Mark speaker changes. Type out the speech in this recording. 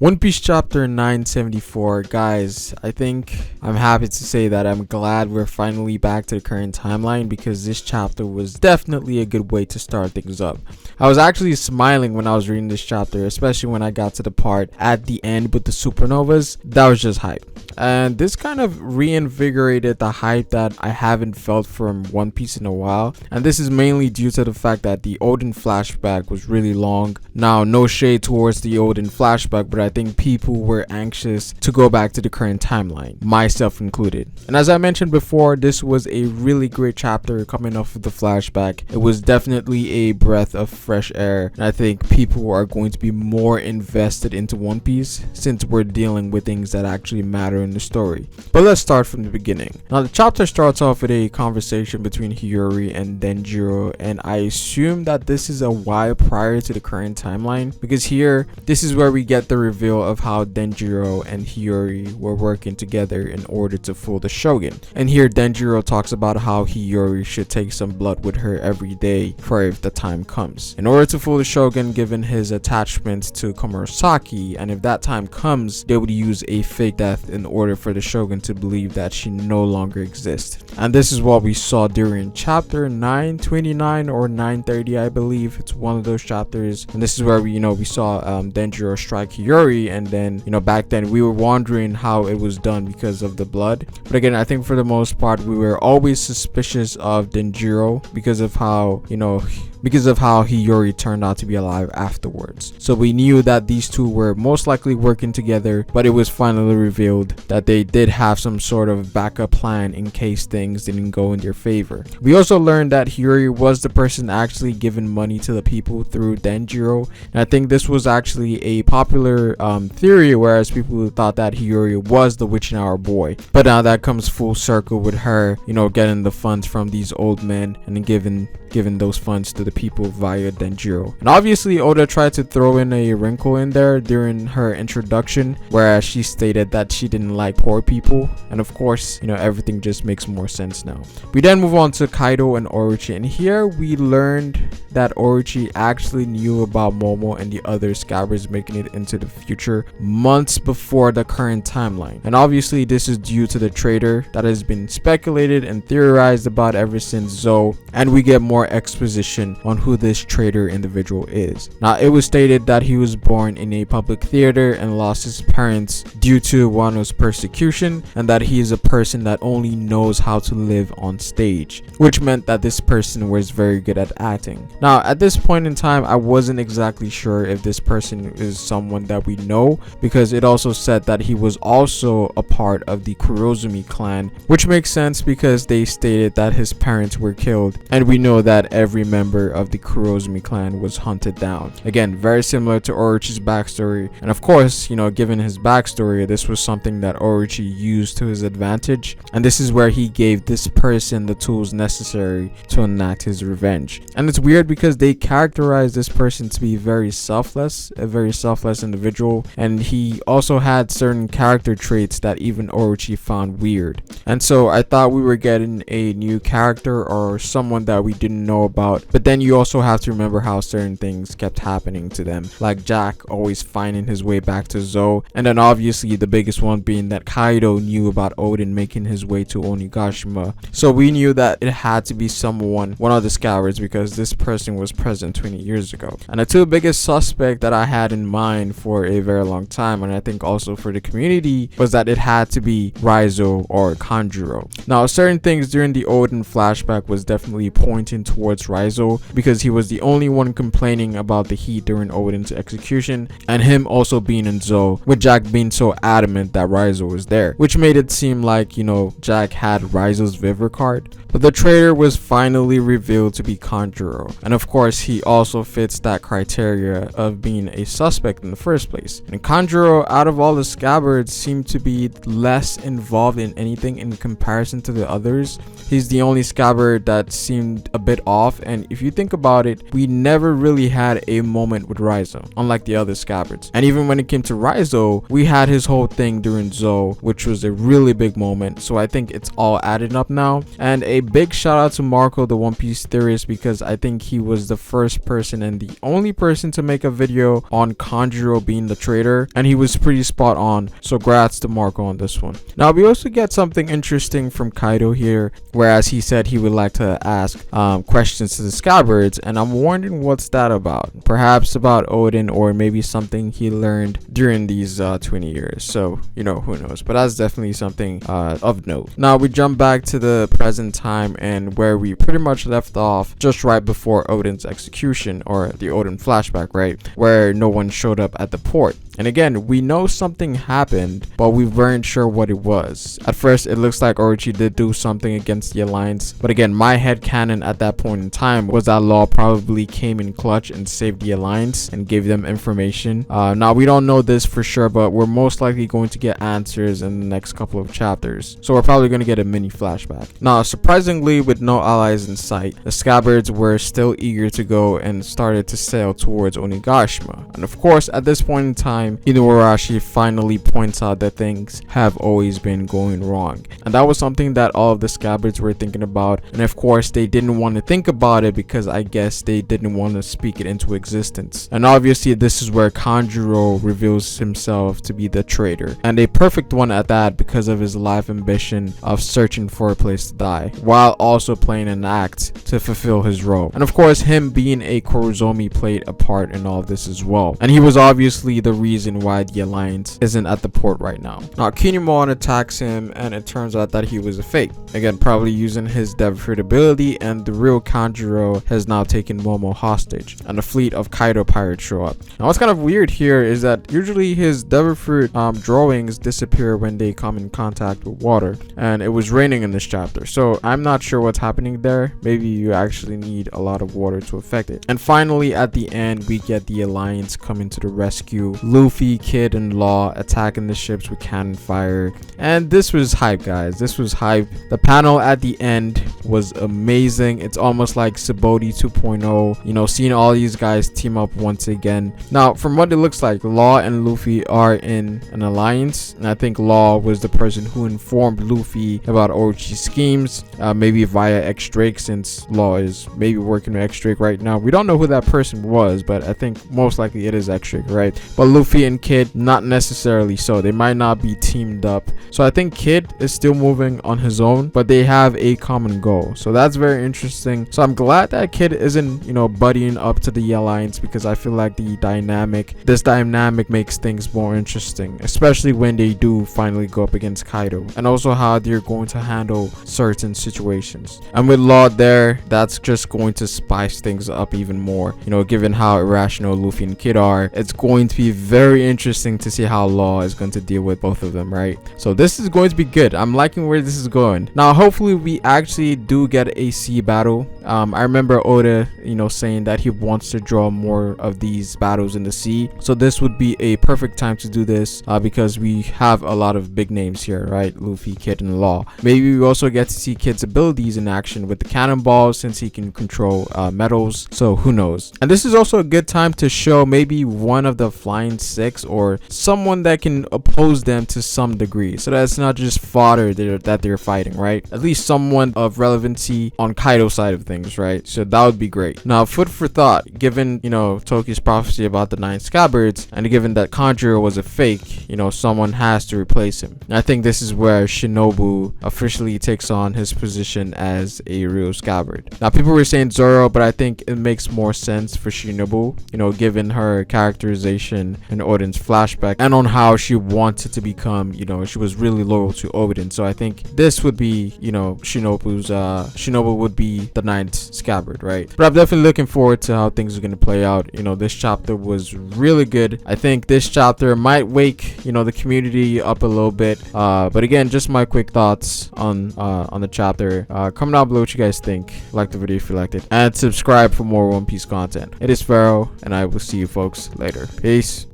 Speaker 1: One Piece chapter 974. Guys, I think I'm happy to say that I'm glad we're finally back to the current timeline, because this chapter was definitely a good way to start things up. I was actually smiling when I was reading this chapter, especially when I got to the part at the end with the Supernovas. That was just hype. And this kind of reinvigorated the hype that I haven't felt from One Piece in a while. And this is mainly due to the fact that the Oden flashback was really long. Now, no shade towards the Oden flashback, but I think people were anxious to go back to the current timeline, myself included. And as I mentioned before, this was a really great chapter coming off of the flashback. It was definitely a breath of fresh air, and I think people are going to be more invested into One Piece since we're dealing with things that actually matter in the story. But let's start from the beginning. Now, the chapter starts off with a conversation between Hiyori and Denjiro, and I assume that this is a while prior to the current timeline, because here, this is where we get the reveal of how Denjiro and Hiyori were working together in order to fool the Shogun. And here Denjiro talks about how Hiyori should take some blood with her every day for if the time comes, in order to fool the Shogun given his attachment to Komurasaki, and if that time comes, they would use a fake death in order for the Shogun to believe that she no longer exists. And this is what we saw during chapter 929 or 930, I believe. It's one of those chapters, and this is where we saw Denjiro strike Hiyori, and then back then we were wondering how it was done because of the blood. But again, I think for the most part we were always suspicious of Denjiro because of how Hiyori turned out to be alive afterwards. So we knew that these two were most likely working together, but it was finally revealed that they did have some sort of backup plan in case things didn't go in their favor. We also learned that Hiyori was the person actually giving money to the people through Denjiro, and I think this was actually a popular theory, whereas people thought that Hiyori was the witching hour boy. But now that comes full circle with her, getting the funds from these old men and then giving those funds to the people via Denjiro. And obviously Oda tried to throw in a wrinkle in there during her introduction, whereas she stated that she didn't like poor people, and of course everything just makes more sense now. We then move on to Kaido and Orochi, and here we learned that Orochi actually knew about Momo and the other scabbards making it into the future months before the current timeline. And obviously this is due to the traitor that has been speculated and theorized about ever since Zou, and we get more exposition on who this traitor individual is. Now, it was stated that he was born in a public theater and lost his parents due to Wano's persecution, and that he is a person that only knows how to live on stage, which meant that this person was very good at acting. Now, at this point in time, I wasn't exactly sure if this person is someone that we know, because it also said that he was also a part of the Kurozumi clan, which makes sense because they stated that his parents were killed, and we know that every member of the Kurozumi clan was hunted down. Again, very similar to Orochi's backstory, and of course, given his backstory, this was something that Orochi used to his advantage, and this is where he gave this person the tools necessary to enact his revenge. And it's weird because they characterize this person to be very selfless, a very selfless individual, and he also had certain character traits that even Orochi found weird. And so I thought we were getting a new character or someone that we didn't know about, but then you also have to remember how certain things kept happening to them, like Jack always finding his way back to Zou, and then obviously the biggest one being that Kaido knew about Oden making his way to Onigashima. So we knew that it had to be one of the scabbards, because this person was present 20 years ago. And the two biggest suspects that I had in mind for a very long time, and I think also for the community, was that it had to be Raizo or Kanjuro. Now, certain things during the Oden flashback was definitely pointing towards Raizo, because he was the only one complaining about the heat during Oden's execution, and him also being in Zou, with Jack being so adamant that Raizo was there, which made it seem like Jack had Raizo's Viver card. But the traitor was finally revealed to be Kanjuro, and of course he also fits that criteria of being a suspect in the first place. And Kanjuro, out of all the scabbards, seemed to be less involved in anything in comparison to the others. He's the only scabbard that seemed a bit paid off. And if you think about it, we never really had a moment with Raizo, unlike the other scabbards. And even when it came to Raizo, we had his whole thing during Zou, which was a really big moment. So I think it's all added up now. And a big shout out to Marco, the One Piece theorist, because I think he was the first person and the only person to make a video on Kanjuro being the traitor, and he was pretty spot on. So grats to Marco on this one. Now we also get something interesting from Kaido here, whereas he said he would like to ask questions to the scabbards, and I'm wondering what's that about. Perhaps about Odin, or maybe something he learned during these 20 years. So you know, who knows, but that's definitely something of note. Now we jump back to the present time, and where we pretty much left off just right before Odin's execution, or the Odin flashback, right, where no one showed up at the port. And again, we know something happened, but we weren't sure what it was. At first, it looks like Orochi did do something against the Alliance. But again, my headcanon at that point in time was that Law probably came in clutch and saved the Alliance and gave them information. Now, we don't know this for sure, but we're most likely going to get answers in the next couple of chapters. So we're probably going to get a mini flashback. Now, surprisingly, with no allies in sight, the scabbards were still eager to go and started to sail towards Onigashima. And of course, at this point in time, Inuarashi finally points out that things have always been going wrong. And that was something that all of the scabbards were thinking about. And of course, they didn't want to think about it because I guess they didn't want to speak it into existence. And obviously, this is where Kanjuro reveals himself to be the traitor. And a perfect one at that, because of his life ambition of searching for a place to die, while also playing an act to fulfill his role. And of course, him being a Kurozomi played a part in all of this as well. And he was obviously the reason why the Alliance isn't at the port right now. Now, Kinemon attacks him, and it turns out that he was a fake. Again, probably using his devil fruit ability, and the real Kanjuro has now taken Momo hostage, and a fleet of Kaido pirates show up. Now, what's kind of weird here is that usually his devil fruit drawings disappear when they come in contact with water, and it was raining in this chapter, so I'm not sure what's happening there. Maybe you actually need a lot of water to affect it. And finally, at the end, we get the Alliance coming to the rescue. Luffy, Kid, and Law attacking the ships with cannon fire. And this was hype, guys. This was hype. The panel at the end was amazing. It's almost like Sabaody 2.0, you know, seeing all these guys team up once again. Now, from what it looks like, Law and Luffy are in an alliance, and I think Law was the person who informed Luffy about Orochi's schemes, maybe via X Drake, since Law is maybe working with X Drake right now. We don't know who that person was, but I think most likely it is X Drake, right? But Luffy and Kid, not necessarily so. They might not be teamed up. So I think Kid is still moving on his own, but they have a common goal. So that's very interesting. So I'm glad that Kid isn't, you know, buddying up to the Alliance, because I feel like this dynamic makes things more interesting, especially when they do finally go up against Kaido, and also how they're going to handle certain situations. And with Law there, that's just going to spice things up even more. You know, given how irrational Luffy and Kid are, it's going to be very interesting to see how Law is going to deal with both of them, right? So this is going to be good. I'm liking where this is going. Now, hopefully we actually do get a sea battle. I remember Oda, you know, saying that he wants to draw more of these battles in the sea. So this would be a perfect time to do this, because we have a lot of big names here, right? Luffy, Kid, and Law. Maybe we also get to see Kid's abilities in action with the cannonballs, since he can control metals. So who knows? And this is also a good time to show maybe one of the Flying Six, or someone that can oppose them to some degree, so that it's not just fodder that they're fighting, right? At least someone of relevancy on Kaido's side of things, right? So that would be great. Now, food for thought, given, you know, Toki's prophecy about the 9 scabbards, and given that Kanjuro was a fake, you know, someone has to replace him. And I think this is where Shinobu officially takes on his position as a real scabbard. Now, people were saying Zoro, but I think it makes more sense for Shinobu, you know, given her characterization in Odin's flashback, and on how she wanted to become, you know, she was really loyal to Odin. So I think this would be, you know, Shinobu would be the 9th scabbard, right? But I'm definitely looking forward to how things are going to play out. You know, this chapter was really good. I think this chapter might wake, you know, the community up a little bit. But again, just my quick thoughts on the chapter. Comment down below what you guys think. Like the video if you liked it, and subscribe for more One Piece content. It is Pharaoh, and I will see you folks later. Peace.